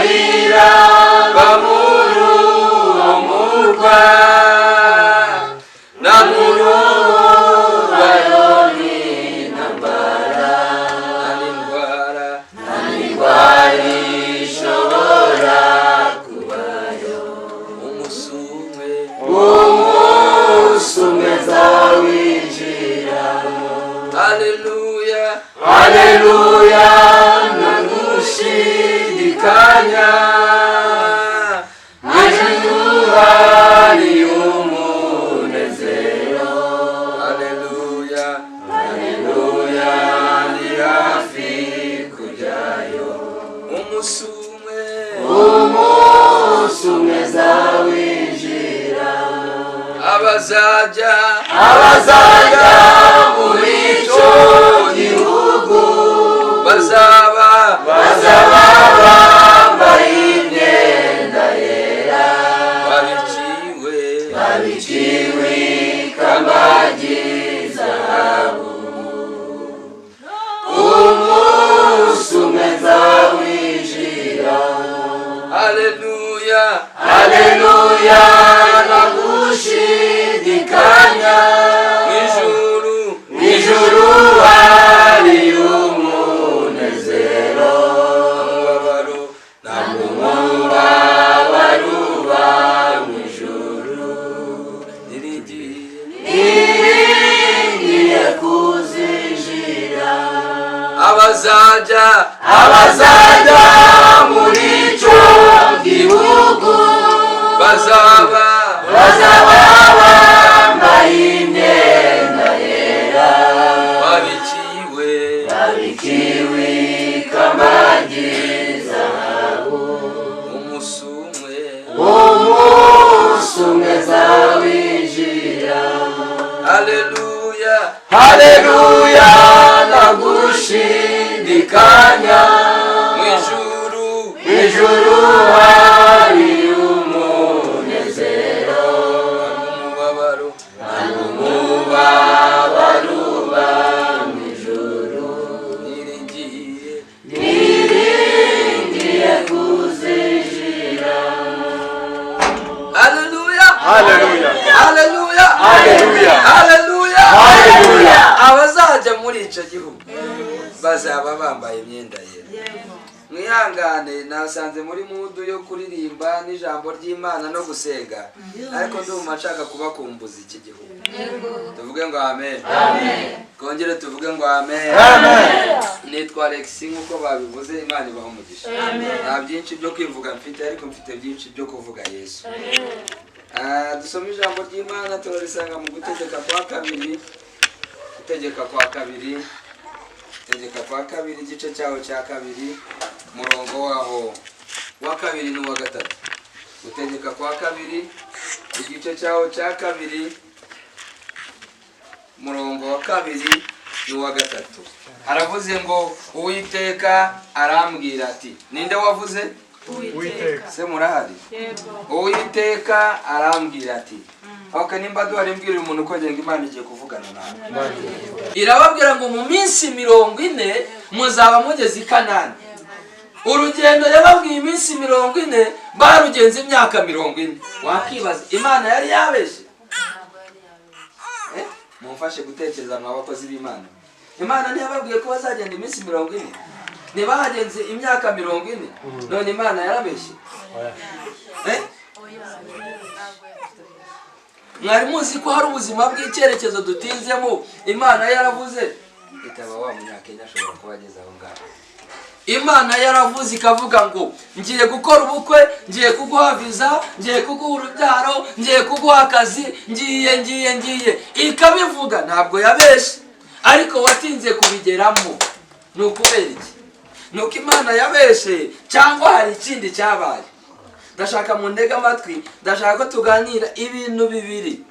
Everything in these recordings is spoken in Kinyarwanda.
amarira bamuru omurwa namuru bayoni nambara nanindwara ishobora kubayo umusume zawinjiramo. Haleluya haleluya nagushidikanya hari umunezero. Haleluya haleluya ni hafi kujyayo umusume zawinjiramo. Abazajya muri icyo gihugu bazaba bambaye imyenda yera babiciwe ikambagi zahabu. umusume zawinjiramo. Haleluya haleluya nagushidikanya mw'ijuru hari umunezero nta mubabaro uba mw'ijuru. niringiye kuzinjira. Abazajya muri icyo gihugu bazaba bambaye imyenda yera babiciwe ikambagi zahabu. umusume zawinjiramo. Haleluya haleluya nagushidikanya mw'ijuru hari umunezero nta mubabaro uba mw'ijuru. niringiye kuzinjiramo. Haleluya haleluya haleluya haleluya haleluya haleluya. Abazajya muri icyo gihugu bazaba bambaye imyenda yera. mwihangane nasanze muri mudu yo kuririmba n'ijambo ry'Imana no gusenga, ariko ndumva nshaka kubakumbuza iki gihugu. Tuvuge ngo amen. Kongere tuvuge ngo amen. Nitwa Alex nkuko babivuze, Imana ibaho umugisha. Nta byinshi byo kwivuga mfite, ariko mfite byinshi byo kuvuga Yesu. Dusome ijambo ry'Imana turarisanga mu Gutegeka kwa kabiri. Gutegeka kwa kabiri, Gutegeka kwa kabiri igice cyaho cya kabiri, murongo waho wa kabiri n'uwa gatatu. Gutegeka kwa kabiri igice cyaho cya kabiri, murongo wa kabiri n'uwa gatatu. Haravuze ngo Uwiteka arambwira ati, ninde wavuze? Uwiteka. Se murahari? Uwiteka arambwira ati, okay, nimba duhari mbwira umuntu ko ngenga Imana igiye kuvugana nawe. Irababwira ngo mu minsi 40 muzaba mugeze i Kanani. Urugendo yababwiye iminsi 40, barugenze imyaka 40. Wakibaza Imana yari yabeshe? Mumfashe gutekereza mu bakozi b'Imana. Imana ntiyababwiye ko bazagenda iminsi 40? Nibahagenze imyaka 40, none Imana yarabeshe? Mwari muzi ko hari ubuzima bw'icyerekezo dutinzemo, Imana yaravuze itaba wa munyakenya ashobora kubageza aho ngaho. Imana yaravuze ikavuga ngo ngiye gukora ubukwe, ngiye kuguha visa, ngiye kuguha urubyaro, ngiye kuguha akazi, ngiye ikabivuga. Ntabwo yabeshe, ariko watinze kubigeramo. Nukubera iki? Nuko Imana yabeshe cyangwa hari ikindi cyabaye? Ndashaka mu ndega amatwi, ndashaka ko tuganira ibintu bibiri.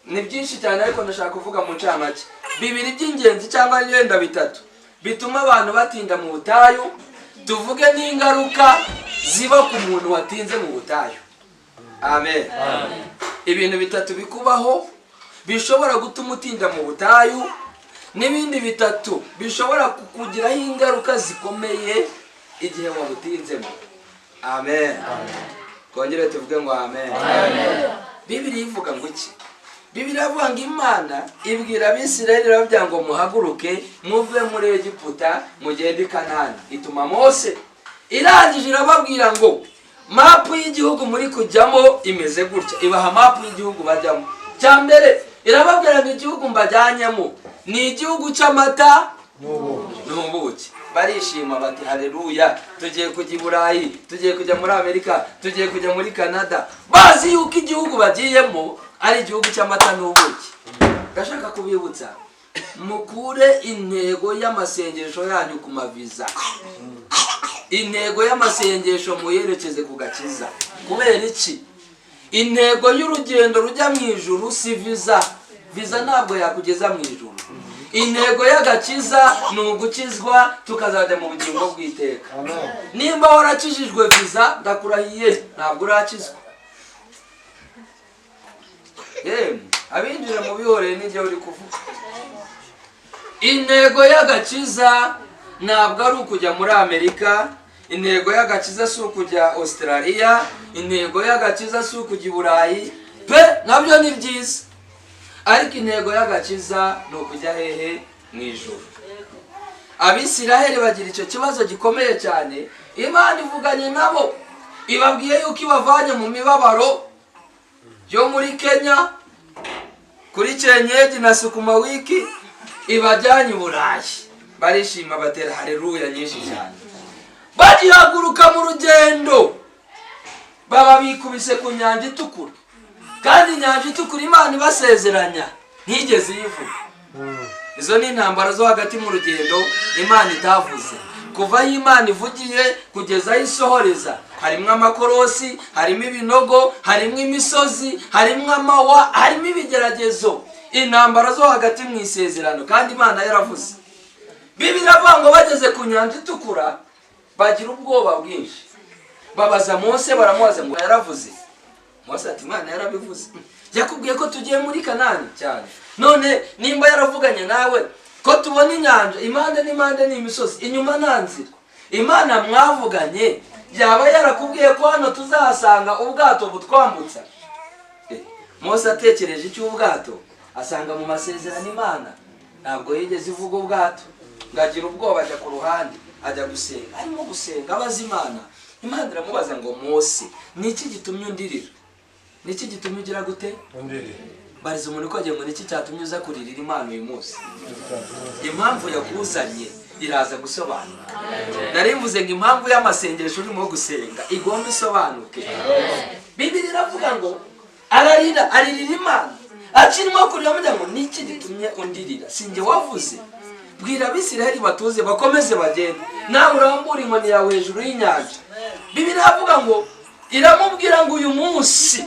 Ni byinshi cyane ariko ndashaka kuvuga mu ncamake. Bibiri by'ingenzi cyangwa yenda bitatu bituma abantu batinda mu butayu. Tuvuge n'ingaruka ziba ku muntu watinze mu butayu. Amen. Ibintu bitatu bikubaho bishobora gutuma utinda mu butayu, n'ibindi bitatu bishobora kukugiraho ingaruka zikomeye igihe wabutinzemo. amen. Kongere tuvuge ngo amen. Bibiliya ivuga ngo iki? Bibiliya ivuga ngo Imana ibwira Abisirayeli irababwira ngo muhaguruke muve muri Egiputa mugende i Kanani. Ituma Mose, irangije irababwira ngo mapu y'igihugu muri kujyamo imeze gutya. Ibaha mapu y'igihugu bajyamo. Cyambere irababwira ngo igihugu mbajyanyemo ni igihugu cy'amata n'ubuki. Barishima bati haleluya, tugiye kujya i Burayi, tugiye kujya muri Amerika, tugiye kujya muri Canada, bazi yuko igihugu bagiyemo ari igihugu cy'amata n'ubuki. Ndashaka kubibutsa mukure intego y'amasengesho yanyu ku maviza. Intego y'amasengesho muyerekeze ku gakiza. Kubera iki? Intego y'urugendo rujya mu ijuru si viza. Viza ntabwo yakugeza mu ijuru. Intego y'agakiza ni ugukizwa tukazajya mu bugingo bw'iteka. Nimba warakijijwe viza ndakurahiye ntabwo urakizwa. Abinjira mu bihoreye n'ijye uri kuvuga. Intego y'agakiza ntabwo ari ukujya muri Amerika. Intego y'agakiza si ukujya Australia. Intego y'agakiza si ukujya i Burayi. Pe nabyo ni byiza. Ariko intego y'agakiza ni ukujya hehe? Mu ijuru. Abisiraheli bagira icyo kibazo gikomeye cyane. Imana ivuganye nabo ibabwiye yuko ibavanye mu mibabaro yo muri Kenya kuri Cyenyeji na Sukuma wiki ibajyanye i Burayi. Barishima batera haleluya nyinshi cyane. Bagihaguruka mu rugendo baba bikubise ku nyanja itukura. Kandi inyanja itukura Imana ibasezeranya ntigeze yivuga. Izo ni intambara zo hagati mu rugendo Imana itavuze. Kuva aho Imana ivugiye kugeza aho isohoreza harimo amakorosi, harimo ibinogo, harimo imisozi, harimo amawa, harimo ibigeragezo. Intambara zo hagati mu isezerano kandi Imana yaravuze. Bibiliya ivuga ngo bageze ku nyanja itukura bagira ubwoba bwinshi. Babaza Mose baramubaza ngo yaravuze. Mose ati Imana yarabivuze. Yakubwiye ko tugiye muri Kanani cyane. None nimba yaravuganye nawe ko tubona inyanja impande n'impande n'imisozi inyuma nta nzira. Imana mwavuganye yaba yarakubwiye ko hano tuzahasanga ubwato butwambutsa. Mose atekereje icy'ubwato asanga mu masezerano Imana ntabwo yigeze ivuga ubwato. Ngagira ubwoba ajya ku ruhande ajya gusenga. Arimo gusenga abaza Imana. Imana iramubaza ngo Mose niki gitumye undirira? Niki gitumye ugira gute? Undirira. Bariza umuntu ko agiye ngo niki cyatumye uza kuririra Imana uyu munsi? Impamvu yakuzanye iraza gusobanura. Nari mvuze ngo impamvu y'amasengesho urimo gusenga igomba isobanuke. Bibiliya iravuga ngo aririra Imana. Akirimo kurira mujya ngo niki gitumye undirira? Sinjye wavuze. Bwira Abisiraheli batuze bakomeze bagende. Nawe urambura inkoni yawe hejuru y'inyanja. Bibiliya iravuga ngo iramubwira ngo uyu munsi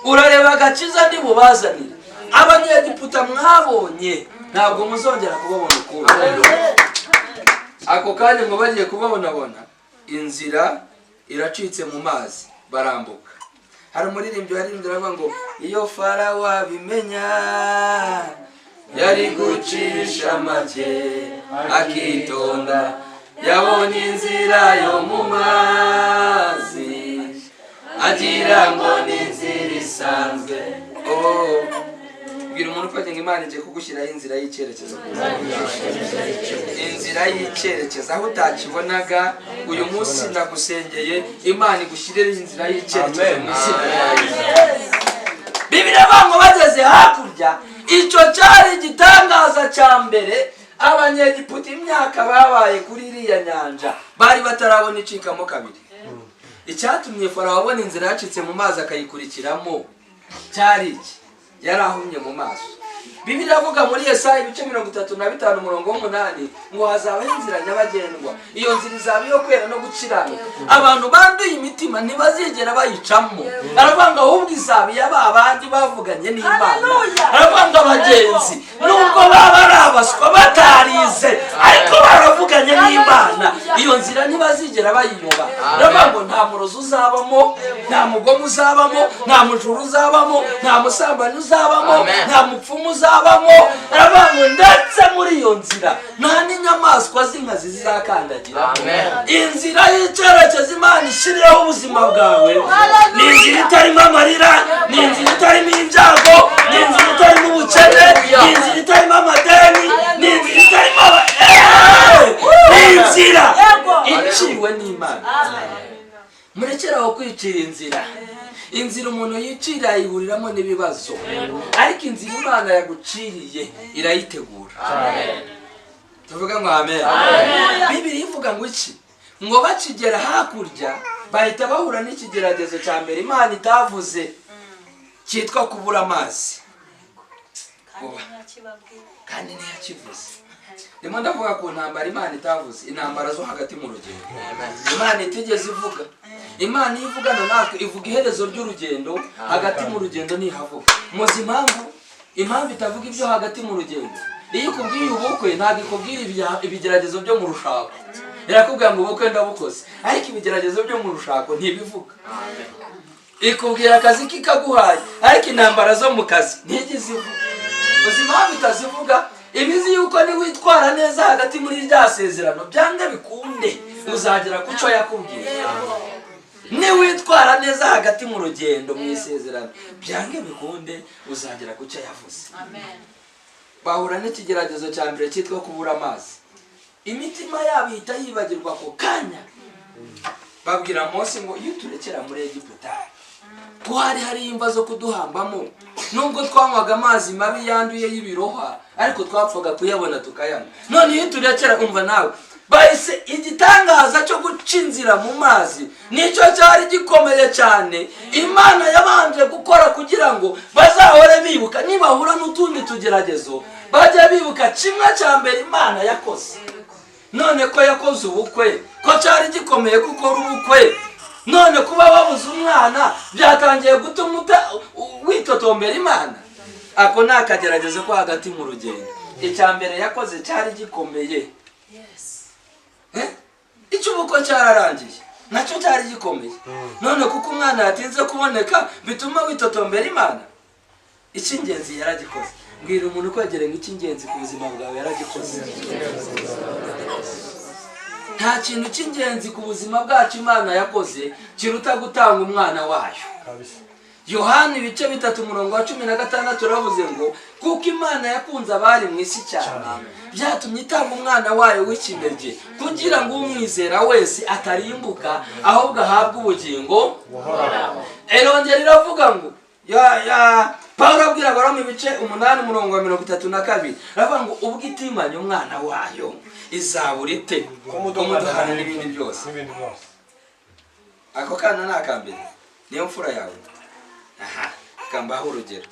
urareba agakiza ndi bubazanira. Abanyegiputa mwabonye ntabwo muzongera kubabona ukundi. Ako kanya ngo bagiye kubabonabona inzira iracitse mu mazi barambuka. Hari umuririmbyi waririmbye aravuga ngo iyo Farawo abimenya yari gucisha make akitonda yabonye inzira yo mu mazi agira ngo ni inzira isanzwe. Bwira umuntu ko Imana igiye kugushyiraho inzira y'icyerekezo. Inzira y'icyerekezo aho utakibonaga uyu munsi ndagusengeye Imana igushyirireho inzira y'icyerekezo mu izina rya Yesu. Bibiliya ivuga bageze hakurya icyo cyari igitangaza cya mbere. Abanyegiputa imyaka babaye kuri iriya nyanja bari batarabona icikamo kabiri. Icyatumye Farawo abona inzira yacitse mu mazi akayikurikiramo cyari iki? Yari ahumye mu maso. Bibiliya ivuga muri Yesaya ibice 35:8 ngo hazabaho inzira nyabagendwa. Iyo nzira izaba iyo kwera no gukiranuka. Abantu banduye imitima ntibazigera bayicamo. Aravuga ngo ahubwo izaba abandi bavuganye n'Imana. Aravuga ngo abagenzi nubwo baba ari abaswa batarize ariko baravuganye n'Imana. Iyo iyo nzira ntibazigera bayiyoba. Ndavuga ngo nta murozi uzabamo, nta mugome uzabamo, nta mujuru uzabamo, nta musambanyi uzabamo, nta mupfumu uzabamo. Ndavuga ngo ndetse muri iyo nzira nta n'inyamaswa z'inkazi zizakandagira. Inzira y'icyerekezo Imana ishyiriyeho ubuzima bwawe ni inzira itarimo amarira, ni inzira itarimo ibyago, ni inzira itarimo ubukene, ni inzira itarimo amadeni, ni inzira itarimo ni inzira iciwe n'Imana. Murekeraho kwicira inzira. Inzira umuntu yicira ayihuriramo n'ibibazo, ariko inzira Imana yaguciriye irayitegura. Tuvuga ngo amen. Bibiliya ivuga ngo iki? Ngo bakigera hakurya bahita bahura n'ikigeragezo cya mbere Imana itavuze cyitwa kubura amazi. Kandi ntiyakivuze. Ndimo ndavuga ku ntambara Imana itavuze, intambara zo hagati mu rugendo. Imana itigeze ivuga. Imana ivugana natwe ivuga iherezo ry'urugendo, hagati mu rugendo ntihavuga. Muzi impamvu itavuga ibyo hagati mu rugendo? Iyo ikubwiye ubukwe ntabwo ikubwira ibigeragezo byo mu rushako. Irakubwira ngo ubukwe ndabukoze, ariko ibigeragezo byo mu rushako ntibivuga. Ikubwira akazi kikaguhaye, ariko intambara zo mu kazi ntigize ivuga. Muzi impamvu itazivuga? Imizi yuko niwitwara neza hagati muri rya sezerano byange bikunde uzagera ku cyo yakubwiye. Niwitwara neza hagati mu rugendo mu isezerano byange bikunde uzagera ku cyo yavuze. Bahura n'ikigeragezo cya mbere cyitwa kubura amazi. Imitima yabo ihita yibagirwa ako kanya. Babwira Mose ngo iyo turekera muri Egiputa ko hari imva zo kuduhambamo, nubwo twanywaga amazi mabi yanduye y'ibiroha, ariko twapfaga kuyabona tukayanywa. None iyo turekera, umva nawe, bahise igitangaza cyo guca inzira mu mazi nicyo cyari gikomeye cyane Imana yabanje gukora kugira ngo bazahore bibuka nibahura n'utundi tugeragezo bajya bibuka kimwe cya mbere Imana yakoze. None ko yakoze ubukwe, ko cyari gikomeye gukora ubukwe, none kuba babuze umwana byatangiye gutuma witotombera Imana. Ako nakageragezo ko hagati mu rugendo. Icya mbere yakoze cyari gikomeye. Icyo ubukwe cyararangiye nacyo cyari gikomeye. None kuko umwana yatinze kuboneka bituma witotombera Imana. Icy'ingenzi yaragikoze. Mbwira umuntu kwegera ngo icy'ingenzi ku buzima bwawe yaragikoze. Nta kintu cy'ingenzi ku buzima bwacu Imana yakoze kiruta gutanga umwana wayo. Yohana ibice 3:16 ravuze ngo kuko Imana yakunze abari mu isi cyane byatumye itanga umwana wayo w'ikinege kugira ngo umwizera wese atarimbuka ahubwo ahabwe ubugingo. Erongera iravuga ngo Paulo abwira Abaroma ibice 8:32 ravuga ngo ubwo itimanye umwana wayo izabura ite kumuduhana n'ibindi byose. Ako kana nakambere niyo mfura yawe. Kambaho urugero.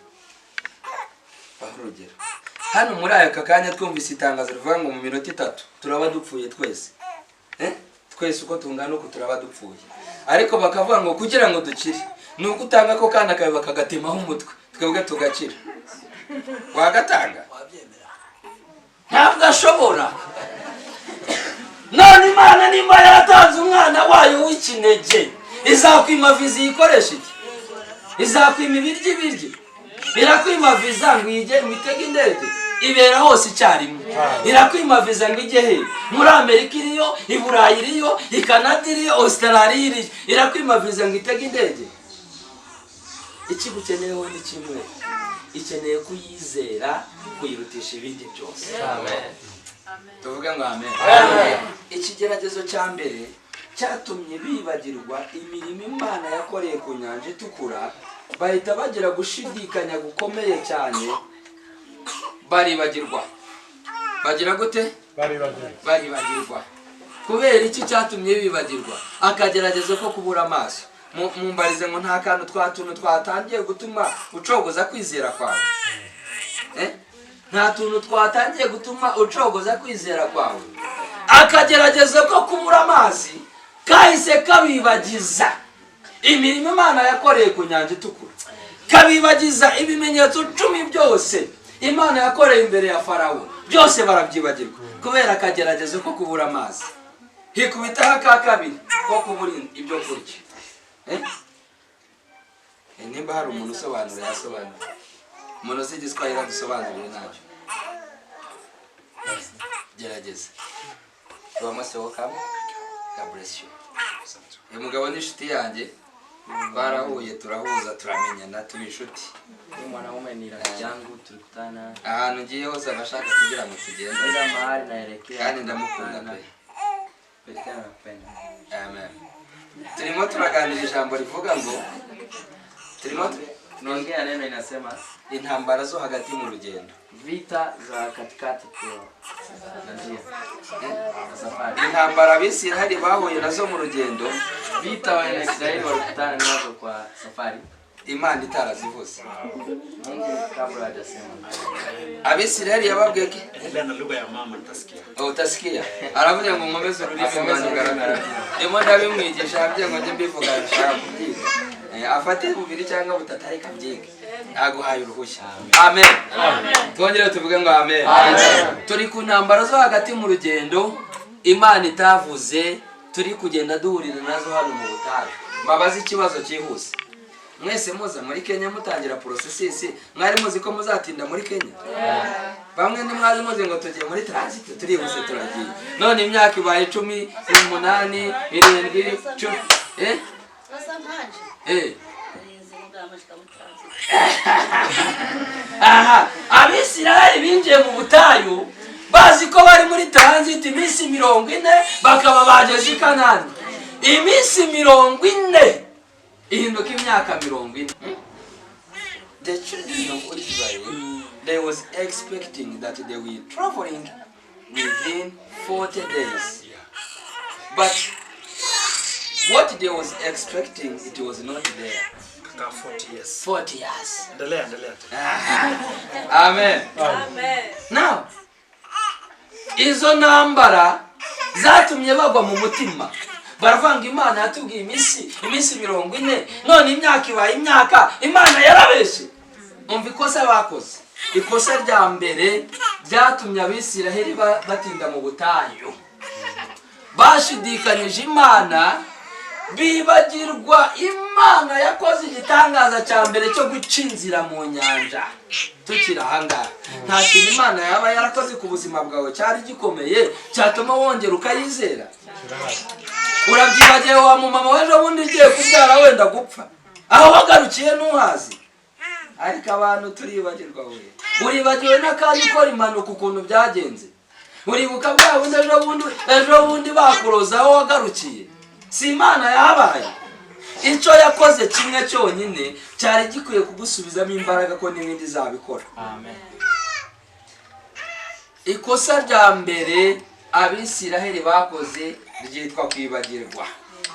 Hano muri aka kanya twumvise itangazo rivuga ngo mu minota 3 turaba dupfuye twese. Twese uko tungana uko turaba dupfuye. Ariko bakavuga ngo kugira ngo dukire nuko utanga ko kana kawe bakagatimaho umutwe twebwe tugakira. Wagatanga? Ntabwo ashobora. None Imana nimba yaratanze umwana wayo w'ikinege izakwima viza yikoresha iki? Izakwima ibiryo irakwima viza ngo ije mwitege indege ibera hose icyarimwe. Irakwima viza ngo ije he? Muri Amerika iriyo, i Burayi iriyo, i Canada iriyo, Australia iriyo. Irakwima viza ngo itege indege. Ikigukeneyeho ni kimwe, ikeneye kuyizera kuyirutisha ibindi byose. Amen. Tuvuga ngo amen. Ikigeragezo cya mbere cyatumye bibagirwa imirimo Imana yakoreye ku nyanja itukura, bahita bagira gushidikanya gukomeye cyane, baribagirwa. Bagira gute? Baribagirwa. Kubera iki cyatumye bibagirwa? Akageragezo ko kubura amaso. Mumbarize ngo nta kantu twatangiye gutuma ucogoza kwizera kwawe. Nta tuntu twatangiye gutuma ucogoza kwizera kwawe. Akageragezo ko kubura amazi kahise kabibagiza imirimo Imana yakoreye ku nyanja itukura, kabibagiza ibimenyetso 10 byose Imana yakoreye imbere ya Farawo, byose barabyibagirwa kubera akageragezo ko kubura amazi. hikubitaho aka kabiri ko kubura ibyo kurya. Nimba hari umuntu usobanura yasobanura, umuntu uzi igiswahili adusobanurire ntacyo. Gerageza. Bamase welcome. God bless you. Uyu mugabo ni inshuti yanjye, barahuye turahuza turamenyana tuba inshuti. Mwanaume ni rafiki yangu, tulikutana ahantu ngiye hose abashaka kugira ngo tugende, kila mahali naelekea, kandi ndamukunda pe. Pelekana nakupenda. Amen. Turimo turaganira ijambo rivuga ngo Tunaongea neno inasema intambara zo hagati mu rugendo, vita za katikati kwa njia safari. intambara Abisiraheli bahuye nazo mu rugendo, Vita Waisraeli walikutana nazo kwa safari, Imana itarazivuze. Mungu kabla hajasema. Abisiraheli yababwiye ki? Nenda na lugha ya mama nitasikia. Utasikia. Aravuga ngo ngomeze ururimi rwanjye garagara. Emo ndabimwigisha abye ngo njye mbivuga nshaka kubyiga. Afate bubiri cyangwa butatu ariko abyige. Aguhaye uruhushya. Amen. Twongere tuvuge ngo amen. Turi ku ntambara zo hagati mu rugendo, Imana itavuze, turi kugenda duhurira nazo hano mu butayu. Mbabaza ikibazo cyihuse. Mwese muza muri Kenya mutangira processes, mwari muzi ko muzatinda muri Kenya? Bamwe ni mwazi muzi ngo tugiye muri transit, turihuse turagiye. None imyaka ibaye 10, 8, 7, 10. Aha, Abisiraheli binjiye mu butayu bazi ko bari muri transit iminsi 40 bakaba bageze i Kanani. Iminsi 40 ihinduka imyaka 40. The children of Israel, they was expecting that they were traveling within 40 days. But what they was expecting, it was not there. Kaka 40 years. 40 years. Endelea. Amen. Amen. Now, izo ntambara zatumye bagwa mu mutima. Baravanga Imana yatubwiye iminsi 40, none imyaka ibaye imyaka, Imana yarabeshe. Umva ikosa bakoze. Ikosa rya mbere byatumye Abisiraheli batinda mu butayu. Bashidikanyije Imana, bibagirwa Imana yakoze igitangaza cya mbere cyo guca inzira mu nyanja. Tukira hanga, nta kintu Imana yaba yarakoze ku buzima bwawe cyari gikomeye cyatuma wongera ukayizera. Urabyibagiye wa mama wejo bundi ugiye kubyara wenda gupfa, aho wagarukiye ntuhazi. Ariko abantu turibagirwa we, uribagiwe n'akandi ukora impanuka ukuntu byagenze. Uribuka bwa bundi ejo bundi bakuroza aho wagarukiye. Si Imana yabaye. Icyo yakoze kimwe cyonyine cyari gikwiye kugusubizamo imbaraga ko n'ibindi zabikora. Amen. Ikosa rya mbere Abisiraheli bakoze ryitwa kwibagirwa.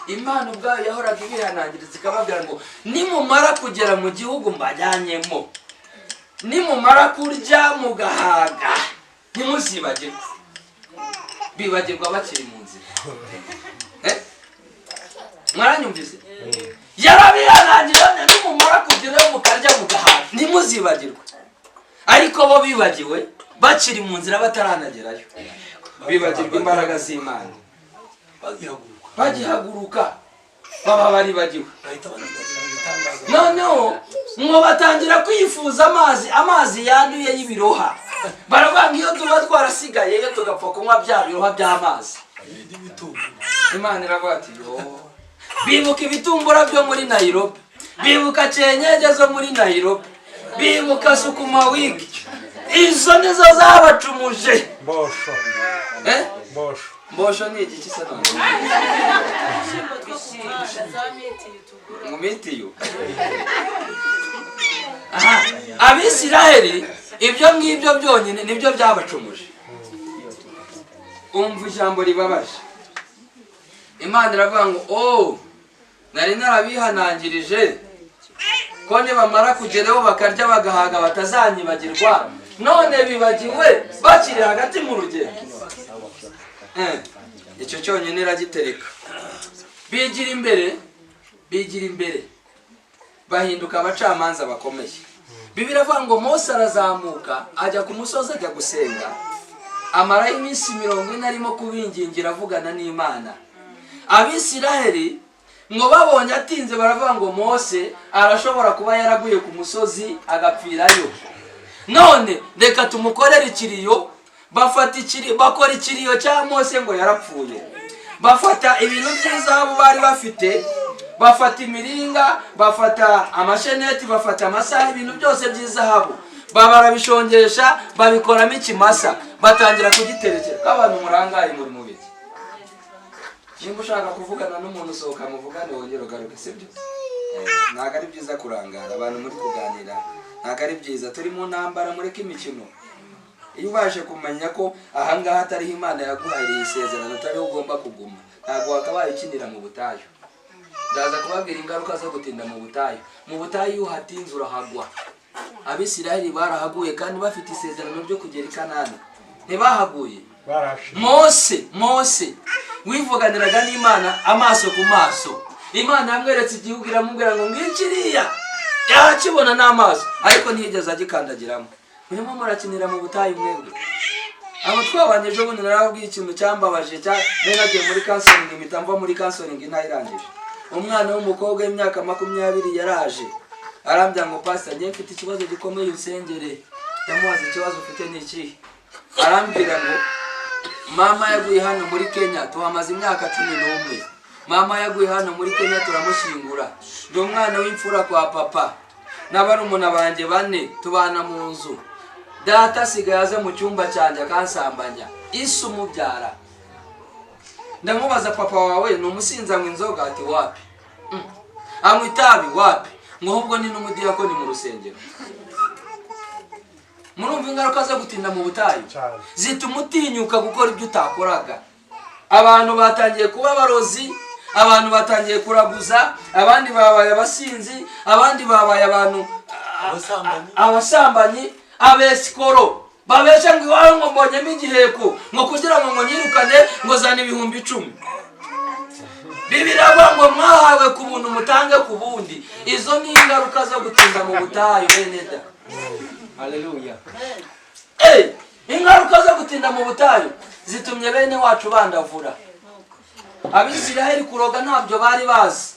Imana ubwayo yahoraga ibihanangiriza ikababwira ngo nimumara kugera mu gihugu mbajyanyemo, nimumara kurya mugahaga, ntimuzibagirwe. Bibagirwa bakiri mu nzira. Mwaranyumvise? Yarabihanangiriza nimumara kugerayo mukarya mugahaga, ntimuzibagirwe. Ariko bo bibagiwe bakiri mu nzira bataranagerayo. Bibagirwa imbaraga z'Imana. Bagihaguruka baba baribagiwe. Noneho ngo batangira kwifuza amazi yanduye y'ibiroha. Baravanga iyo tuba twarasigaye iyo tugapfa kunywa bya biroha by'amazi. Imana iravuga ati bibuka ibitumbura byo muri Nairobi, bibuka cyenyeje zo muri Nairobi, bibuka sukuma wiki. Izo nizo zabacumuje. Mbosho. Mbosho. Mbosho ni iki kisa none? Mumitiyo. Aha, Abisiraheli ibyo ngibyo byonyine nibyo byabacumuje. Umva ijambo ribabaje. Imana iravuga ngo nari narabihanangirije ko nibamara kugeraho bakarya bagahaga batazanyibagirwa, none bibagiwe bakiri hagati mu rugendo. Icyo cyonyine iragitereka. Bigira imbere bahinduka abacamanza bakomeye. Bibiliya iravuga ngo Mose arazamuka ajya ku musozi ajya gusenga. amarayo iminsi 40 arimo kubingingira avugana n'Imana. Abisiraheli ngo babonye atinze baravuga ngo Mose arashobora kuba yaraguye ku musozi agapfirayo. None reka tumukorera ikiriyo. Bakora ikiriyo cya Mose ngo yarapfuye. Bafata ibintu by'izahabu bari bafite, bafata imiringa, bafata amasheneti, bafata amasaha, ibintu byose by'izahabu barabishongesha, babikoramo ikimasa, batangira kugiterekera. Abantu murangaye muri mubiki. Nimba ushaka kuvugana n'umuntu sohoka muvugane wongera ugaruke, sibyo? Ntago ari byiza kurangara abantu muri kuganira. Ntago ari byiza, turi mu ntambara mureke imikino. Iyo ubaje kumenya ko ahangaha atari Imana yaguhaye isezerano atari ugomba kuguma, ntago wakabaye ukinira mu butayu. Ndaza kubabwira ingaruka zo gutinda mu butayu. Mu butayu hatinze urahagwa. Abisiraheli barahaguye kandi bafite isezerano ryo kugera i Kanani. Ntibahaguye. Mose wivuganiraga n'Imana amaso ku maso. Imana yamweretse igihugu iramubwira ngo ngikiriya. Yakibona n'amaso ariko ntiyigeze agikandagiramo. Murimo murakinira mu butayu mwebwe. Abo twabanye ejo bundi narabwiye ikintu cyambabaje nagiye muri counseling mitamva muri counseling ntayirangije. Umwana w'umukobwa w'imyaka 20 yaraje. Arambya ngo pastor ngiye mfite ikibazo gikomeye usengere. Ndamubaza ikibazo ufite n'iki. Arambwira ngo mama yaguye hano muri Kenya tuhamaze imyaka 11. Mama yaguye hano muri Kenya turamushingura. Ndi umwana w'imfura kwa papa. N'abarumuna banje 4 tubana mu nzu. Data sigayaza mu cyumba cyanje akansambanya. Isu mubyara. Ndamubaza papa wawe numusinza mu inzoga ati wapi? Amwitabi wapi? Ngohubwo ni n'umudiyakoni mu rusengero. Murumva ingaruka zo gutinda mu butayu. Zitumutinyuka gukora ibyo utakoraga. Abantu batangiye kuba barozi, abantu batangiye kuraguza, abandi babaye abasinzi, abandi babaye abantu abasambanyi, abesikoro. Babesha ngo iwawe ngo mbonyemo igiheko ngo kugira ngo nyirukane ngo zana 10,000. Bibiravuga ngo mwahawe ku buntu mutange ku bundi. Izo ni ingaruka zo gutinda mu butayu beneda. Haleluya. Ingaruka zo gutinda mu butayu zitumye bene wacu bandavura. Abisiraheli kuroga ntabyo bari bazi,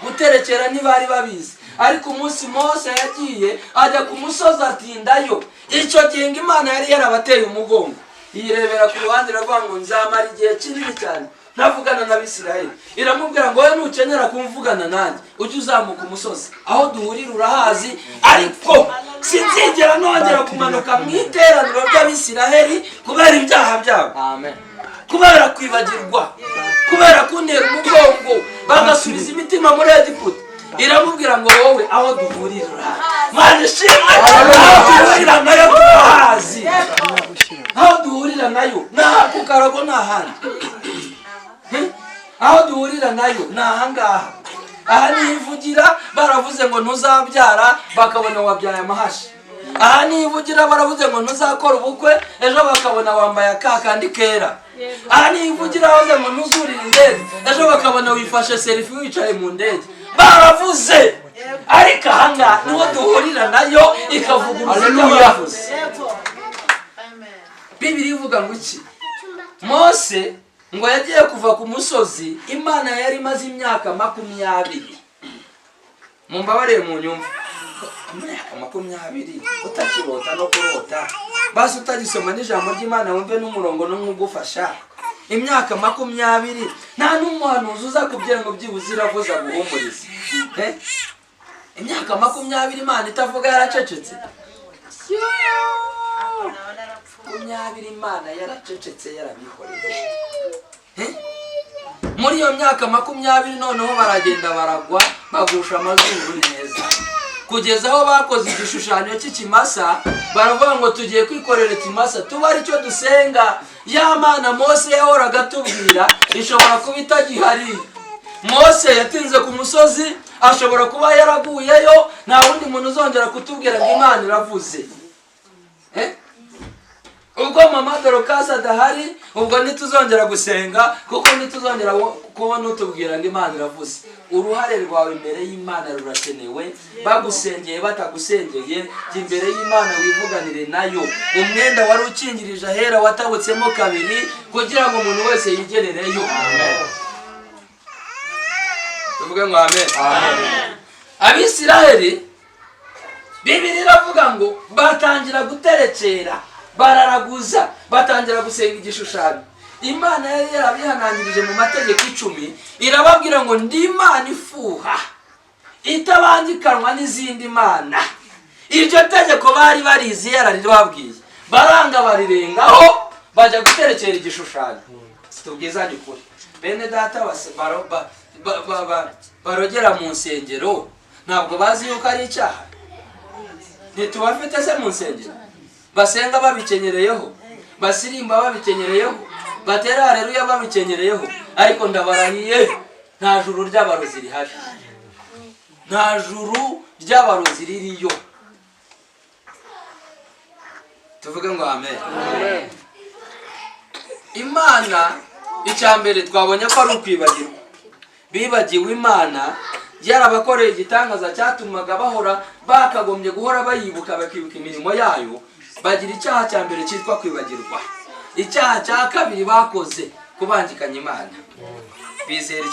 guterekera ntibari babizi, ariko umunsi Mose yagiye ajya ku musozi atindayo. Icyo gihe Imana yari yarabateye umugongo, yirebera ku ruhande rwa ngo nzamara igihe kinini cyane navugana n'Abisiraheli. Iramubwira ngo wowe nukenera kumvugana nanjye ujye uzamuka umusozi aho duhurira urahazi, ariko sinzigera nongera kumanuka mu iteraniro ry'Abisiraheli kubera ibyaha byabo. Amen. Kubera kwibagirwa, kubera kuntera umugongo bagasubiza imitima muri Egiputa. Iramubwira ngo wowe aho duhurira urahazi. Mana shimwe aho duhurira nayo turahazi. Aho duhurira nayo nta kukarago nta handi. Aho duhurira nayo nahangaha. Aha nivugira baravuze ngo ntuzabyara bakabona wabyaye amahashi. Aha nivugira baravuze ngo ntuzakora ubukwe ejo bakabona wambaye akakandi kera. Aha nivugira baravuze ngo ntuzurira indege ejo bakabona wifashe selfie wicaye mu ndege. Baravuze ariko ahanga niho duhurira nayo ikavuguruza ibyo bavuze. Bibiri ivuga ngo iki? Mose ngo yagiye kuva ku musozi, Imana yari maze imyaka 20. Mumbabarire mu nyumva. Imyaka 20 utakirota no kurota. Basi utagisoma n'ijambo ry'Imana wumve n'umurongo n'umugufasha. Imyaka 20 nta n'umuhanuzi uza kubwira ngo byibuzira vuza guhumuriza. Imyaka 20 Imana itavuga yaracecetse. 20 Imana yaracecetse yarabihoreye. Muri iyo myaka 20 noneho baragenda baragwa bagusha amazuru neza, kugeza aho bakoze igishushanyo cy'ikimasa. Baravuga ngo tugiye kwikorera ikimasa tuba ari cyo dusenga. Ya Mana Mose yahoraga tubwira ishobora kuba itagihari. Mose yatinze ku musozi, ashobora kuba yaraguyeyo, nta wundi muntu uzongera kutubwira ngo Imana iravuze. ubwo mama Dorokasi adahari ubwo ntituzongera gusenga, kuko ntituzongera kubona utubwira ngo Imana iravuze. Uruhare rwawe imbere y'Imana rurakenewe. Bagusengeye batagusengeye, jya imbere y'Imana wivuganire nayo. Umwenda wari ukingirije ahera watabutsemo kabiri kugira ngo umuntu wese yigerereyo. Tuvuge ngo amen. Abisiraheli Bibiliya iravuga ngo batangira guterekera, bararaguza, batangira gusenga igishushanyo. Imana yari yarabihanangirije mu mategeko 10, irababwira ngo ndi Imana ifuha itabangikanwa n'izindi mana. Iryo tegeko bari barizi yararibabwiye, baranga barirengaho bajya guterekera igishushanyo. Tubwizanye ukuri, bene data barogera mu nsengero ntabwo bazi yuko ari icyaha. Ntitubafite se mu nsengero basenga babikenyereyeho, basirimba babikenyereyeho, batera haleluya babikenyereyeho, ariko ndabarahiye nta juru ry'abarozi rihari, nta juru ry'abarozi ririyo. Tuvuge ngo amen. Imana icyambere twabonye ko ari ukwibagirwa. Bibagiwe Imana yarabakoreye igitangaza cyatumaga bahora bakagombye guhora bayibuka, bakibuka imirimo yayo. Bagira icyaha cya mbere cyitwa kwibagirwa. Icyaha cya kabiri bakoze kubangikanya Imana, bizera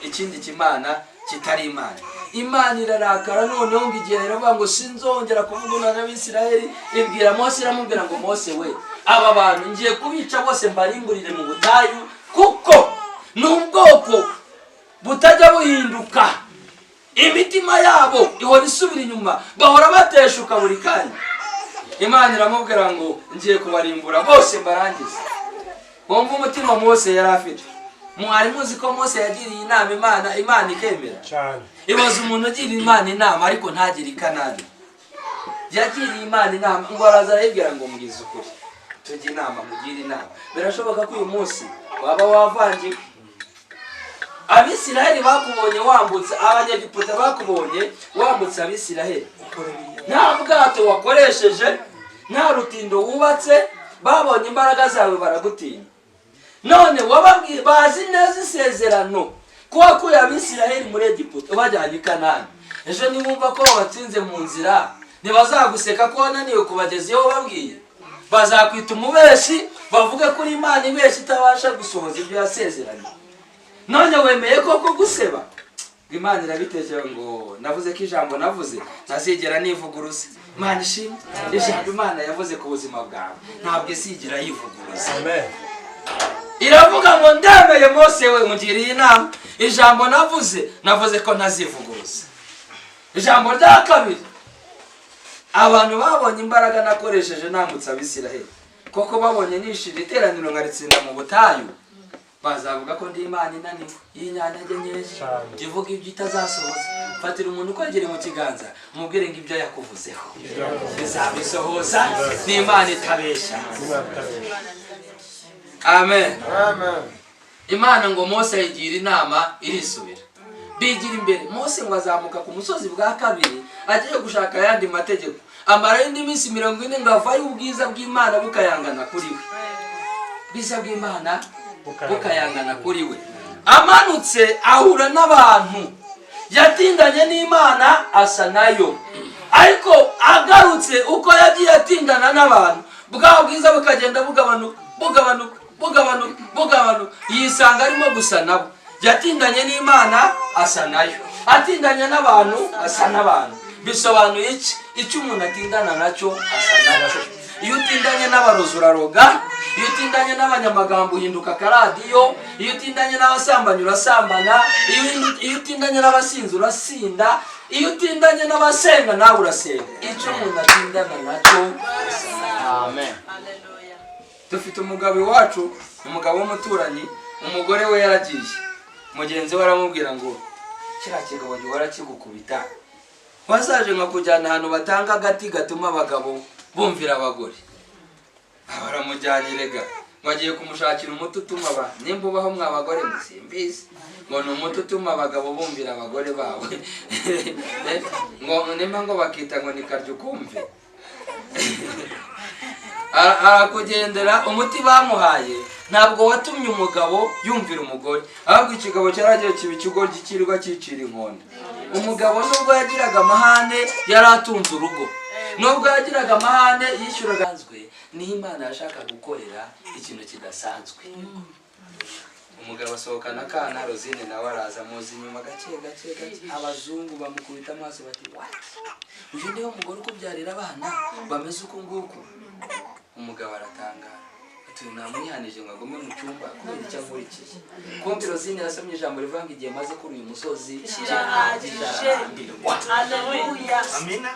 ikindi kimana kitari Imana. Imana irarakara, noneho ngo igihe iravuga ngo sinzongera kuvugana n'Abisiraheli, ibwira Mose, iramubwira ngo Mose we, aba bantu ngiye kubica bose mbarimburire mu butayu, kuko ni ubwoko butajya buhinduka. Imitima yabo ihora isubira inyuma, bahora bateshuka buri kanya. Imana iramubwira ngo ngiye kubarimbura bose mbarangize. Wumva umutima Mose yari afite. Mwari muzi ko Mose yagiriye inama Imana ikemera cyane. Ibaza umuntu agira Imana inama ariko ntagire ikanani. Yagiriye Imana inama ngo araza arayibwira ngo mugize ukuri, tujye inama, mugire inama. Birashoboka ko uyu munsi waba wavangiwe. Abisiraheli bakubonye wambutse, Abanyegiputa bakubonye wambutse Abisiraheli, nta bwato wakoresheje, nta rutindo wubatse, babonye imbaraga zawe baragutinya. None wababwiye bazi neza isezerano ko wakuye Abisiraheli muri Egiputa bajyanye i Kanani. Ejo nibumva ko watsinze mu nzira, ntibazaguseka ko wananiwe kubagezeho babwiye. Bazakwita umubeshi, bavuge kuri Imana ibeshi itabasha gusohoza ibyo yasezeranye. None wemeye koko guseba? Imana irabitekereje ngo navuze ko ijambo navuze ntazigera nivuguruza. Imana ishimwe, ijambo Imana yavuze ku buzima bwawe ntabwo isigira yivuguruza. Amen. Iravuga ngo ndemeye Mose we mugiriye inama, ijambo navuze ko ntazivuguruza. Ijambo rya kabiri, abantu babonye imbaraga nakoresheje nambutse Abisiraheli, koko babonye nishira iteraniro ngaritsinda mu butayu, bazavuga ko ndi Imana inaniwe y'inyantege nkeya, ivuga ibyo itazasohoza. Fatira umuntu ukwegere mu kiganza, umubwire ngo ibyo yakuvuzeho bizabisohoza, ni Imana itabesha. Amen. Imana ngo Mose yigira inama irisubira, bigira imbere. Mose ngo azamuka ku musozi bwa kabiri agiye gushaka ayandi mategeko, amara indi minsi 40 ngo avayo ubwiza bw'Imana bukayangana kuri we. Biza bw'Imana bukayangana kuri we. Amanutse ahura n'abantu, yatindanye n'Imana asa nayo, ariko agarutse uko yagiye atindana n'abantu, bwa bwiza bukagenda bugabanuka, yisanga arimo gusa nabo. Yatindanye n'Imana asa nayo, atindanye n'abantu asa n'abantu. Bisobanuye iki? Icyo umuntu atindana nacyo asa nacyo. Iyo utindanye n'abarozi uraroga, iyo utindanye n'abanyamagambo uhinduka karadiyo, iyo utindanye n'abasambanyi urasambana, iyo utindanye n'abasinzi urasinda, iyo utindanye n'abasenga nawe urasenga. Icyo umuntu atindana nacyo. Amen. Dufite umugabo iwacu, umugabo w'umuturanyi, umugore we yaragiye, mugenzi we aramubwira ngo kiriya kigabo gihora kigukubita, wazaje nka kujyana ahantu batanga agati gatuma abagabo bumvira abagore. Baramujyanye rega, bagiye kumushakira umuti utuma nimba ubaho mwa abagore musimbizi, ngo ni umuti utuma abagabo bumvira abagore bawe. Ngo nimba ngo bakita ngo ni karyo kumve. arakugendera. Umuti bamuhaye ntabwo watumye umugabo yumvira umugore, ahubwo ikigabo cyaragiye kiba ikigoryi kirirwa cyicira inkonda. Umugabo nubwo yagiraga amahane yari atunze urugo, nubwo yagiraga amahane yishyuraga. Niho Imana yashaka gukorera ikintu kidasanzwe. Umugabo asohokana akana, Rosine nawe araza muzi inyuma gake. Abazungu bamukubita amaso bati what, uyu niwe mugore ukubyarira abana bameze uko nguko? Umugabo aratangara ati namwihanije ngo agume mu cyumba kubera icyo ankurikiye. Kumbi Rosine yasomye ijambo rivuga ngo igihe maze kuri uyu musozi kirahagije. Haleluya, amina.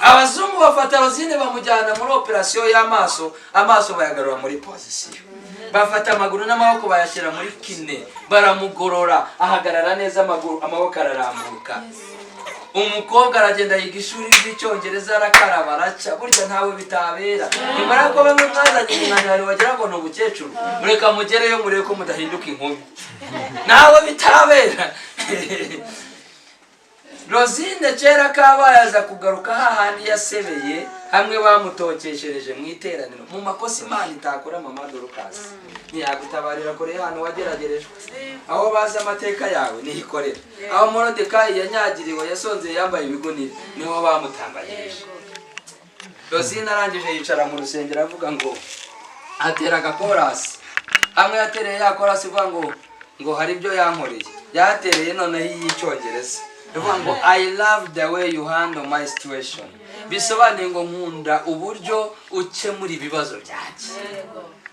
Abazungu bafata Rosine bamujyana muri operasiyo y'amaso, amaso bayagarura muri position. Bafata amaguru n'amaboko bayashyira muri kine, baramugorora ahagarara neza, amaboko ararambuka. Umukobwa aragenda yiga ishuri ry'icyongereza, arakaraba araca. Burya ntawe bitabera. Nyuma y'uko bamwe mwazanye umwanya wagira ngo ni ubukecuru, mureka mugereyo murebe ko mudahinduka inkumi. Nawe bitabera. Rosine kera kabaye aza kugaruka hahandi yasebeye, hamwe bamutokeshereje mu iteraniro. Mu makosa Imana itakora mama Dorcas ntiyagutabarira kure hano wageragerejwe. Aho bazi amateka yawe nihikorera. Aho Morodekayi yanyagiriwe yasonze yambaye ibigunira niho bamutambagirije. Rosine arangije yicara mu rusengero avuga ngo atera agakorasi. Hamwe yatereye ya korasi ivuga ngo hari ibyo yankoreye. Yatereye noneho y'icyongereza. Ngo I love the way you handle my situation. Bisobanuye ngo nkunda uburyo ukemura ibibazo byanjye.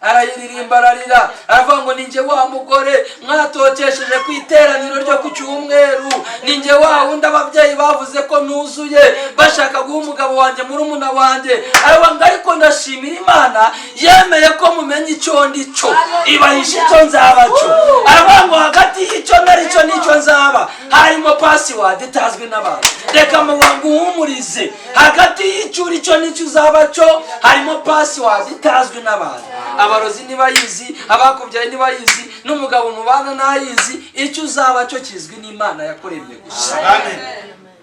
Arayiririmba ararira, aravuga ngo ninjye wa mugore mwatokesheje ku iteraniro ryo ku cyumweru, ninjye wa wundi ababyeyi bavuze ko nuzuye bashaka guha umugabo wanjye murumuna wanjye. Aravuga ariko ndashimira Imana yemeye ko mumenye icyo ndicyo, ibahisha icyo nzaba cyo. Aravuga ngo hagati y'icyo naricyo n'icyo nzaba harimo password itazwi n'abantu. Reka muhumurize, hagati y'icyo uricyo n'icyo uzaba cyo harimo password itazwi n'abantu. Abarozi nibayizi, abakubyaye nibayizi, n'umugabo mubana nayizi. Icyo uzaba cyo kizwi n'Imana yakoremye gusa. Amen.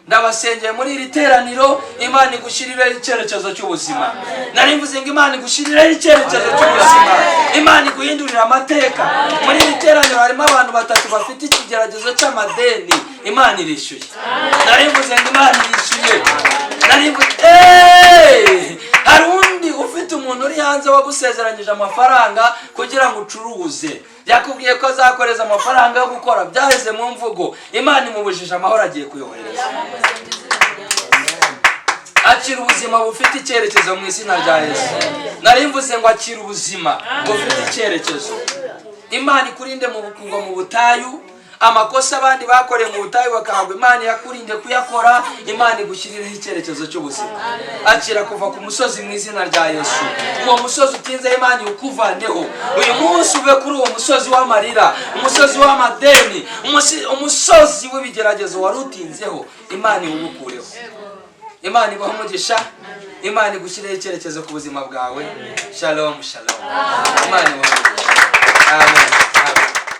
Ndabasengeye muri iri teraniro, Imana igushyirire icyerekezo cy'ubuzima. Nari mvuze ngo Imana igushyirire icyerekezo cy'ubuzima, Imana iguhindurira amateka. Muri iri teraniro harimo abantu batatu bafite ikigeragezo cy'amadeni, Imana irishyuye. Nari mvuze ngo Imana irishyuye. Hari undi ufite umuntu uri hanze wagusezeranyije amafaranga kugira ngo ucuruze, yakubwiye ko azakoreza amafaranga yo gukora, byaheze mu mvugo. Imana imubujije amahoro, agiye kuyohereza. Akira ubuzima bufite icyerekezo mu izina rya Yesu. Nari mvuze ngo akira ubuzima bufite icyerekezo. Imana ikurinde mu bukungo mu butayu. Amakosa abandi bakoreye mu butayu bakahagwa, Imana yakurinde kuyakora. Imana igushyirireho icyerekezo cy'ubuzima. Akira kuva ku musozi mu izina rya Yesu. Uwo musozi utinze Imana ukuvaneho. Uyu munsi ube kuri uwo musozi w'amarira, umusozi w'amadeni, umusozi w'ibigeragezo wari utinzeho, Imana iwukureho. Imana ibahe umugisha, Imana igushyirireho icyerekezo ku buzima bwawe. Shalom shalom. Imana ibahe umugisha. Amen.